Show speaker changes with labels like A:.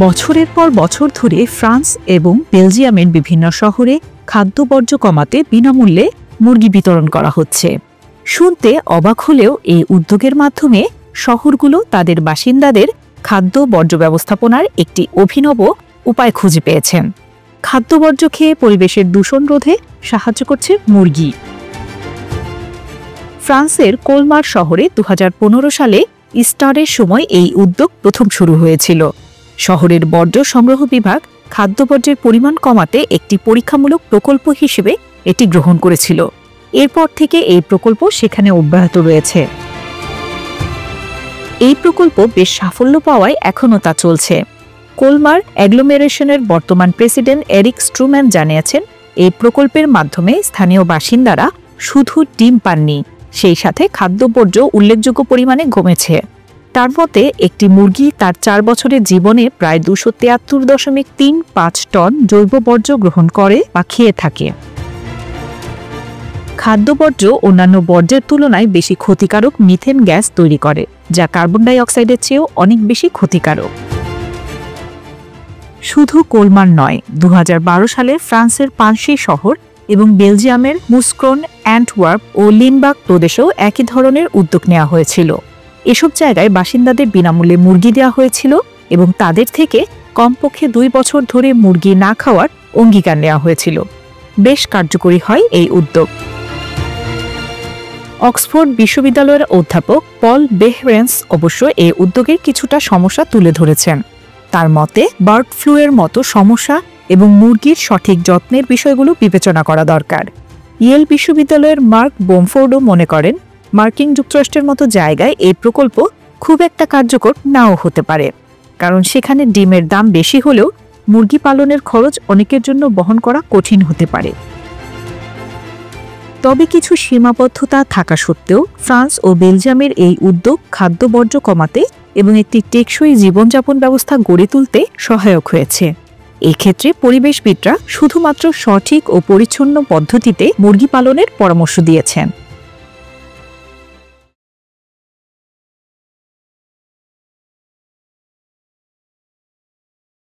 A: বছরের পর বছর ধরে ফ্রান্স এবং বেলজিয়ামের বিভিন্ন শহরে খাদ্য বর্জ্য কমাতে বিনামূল্যে মুরগি বিতরণ করা হচ্ছে। শুনতে অবাক হলেও এই উদ্যোগের মাধ্যমে শহরগুলো তাদের বাসিন্দাদের খাদ্য বর্জ্য ব্যবস্থাপনার একটি অভিনব উপায় খুঁজে পেয়েছেন। খাদ্য বর্জ্য খেয়ে পরিবেশের দূষণ রোধে সাহায্য করছে মুরগি। ফ্রান্সের কোলমার শহরে 2015 সালে ইস্টারের সময় এই উদ্যোগ প্রথম শুরু হয়েছিল। শহরের বর্জ্য সংগ্রহ বিভাগ খাদ্য বর্জ্যের পরিমাণ কমাতে একটি পরীক্ষামূলক প্রকল্প হিসেবে এটি গ্রহণ করেছিল। এরপর থেকে এই প্রকল্প সেখানে অব্যাহত রয়েছে। এই প্রকল্প বেশ সাফল্য পাওয়ায় এখনও তা চলছে। কোলমার অ্যাগ্লোমেরেশনের বর্তমান প্রেসিডেন্ট এরিক স্ট্রুম্যান জানিয়েছেন, এই প্রকল্পের মাধ্যমে স্থানীয় বাসিন্দারা শুধু ডিম পাননি, সেই সাথে খাদ্য বর্জ্য উল্লেখযোগ্য পরিমাণে কমেছে। তার মতে একটি মুরগি তার 4 বছরের জীবনে প্রায় 273.35 টন জৈব বর্জ্য গ্রহণ করে বা খেয়ে থাকে। খাদ্য বর্জ্য অন্যান্য বর্জ্যের তুলনায় বেশি ক্ষতিকারক মিথেন গ্যাস তৈরি করে, যা কার্বন ডাই অক্সাইডের চেয়েও অনেক বেশি ক্ষতিকারক। শুধু কোলমার নয়, 2012 সালে ফ্রান্সের পানসি শহর এবং বেলজিয়ামের মুস্ক্রন, অ্যান্টওয়ার্প ও লিনবার্গ প্রদেশেও একই ধরনের উদ্যোগ নেওয়া হয়েছিল। এসব জায়গায় বাসিন্দাদের বিনামূল্যে মুরগি দেওয়া হয়েছিল এবং তাদের থেকে কমপক্ষে 2 বছর ধরে মুরগি না খাওয়ার অঙ্গীকার নেওয়া হয়েছিল। বেশ কার্যকরী হয় এই উদ্যোগ। অক্সফোর্ড বিশ্ববিদ্যালয়ের অধ্যাপক পল বেহরেন্স অবশ্য এই উদ্যোগের কিছুটা সমস্যা তুলে ধরেছেন। তার মতে বার্ড ফ্লু এর মতো সমস্যা এবং মুরগির সঠিক যত্নের বিষয়গুলো বিবেচনা করা দরকার। ইয়েল বিশ্ববিদ্যালয়ের মার্ক বোমফোর্ডও মনে করেন, মার্কিন যুক্তরাষ্ট্রের মতো জায়গায় এই প্রকল্প খুব একটা কার্যকর নাও হতে পারে, কারণ সেখানে ডিমের দাম বেশি হলেও মুরগি পালনের খরচ অনেকের জন্য বহন করা কঠিন হতে পারে। তবে কিছু সীমাবদ্ধতা থাকা সত্ত্বেও ফ্রান্স ও বেলজিয়ামের এই উদ্যোগ খাদ্য বর্জ্য কমাতে এবং একটি টেকসই জীবনযাপন ব্যবস্থা গড়ে তুলতে সহায়ক হয়েছে। এক্ষেত্রে পরিবেশবিদরা শুধুমাত্র সঠিক ও পরিচ্ছন্ন পদ্ধতিতে মুরগি পালনের পরামর্শ দিয়েছেন।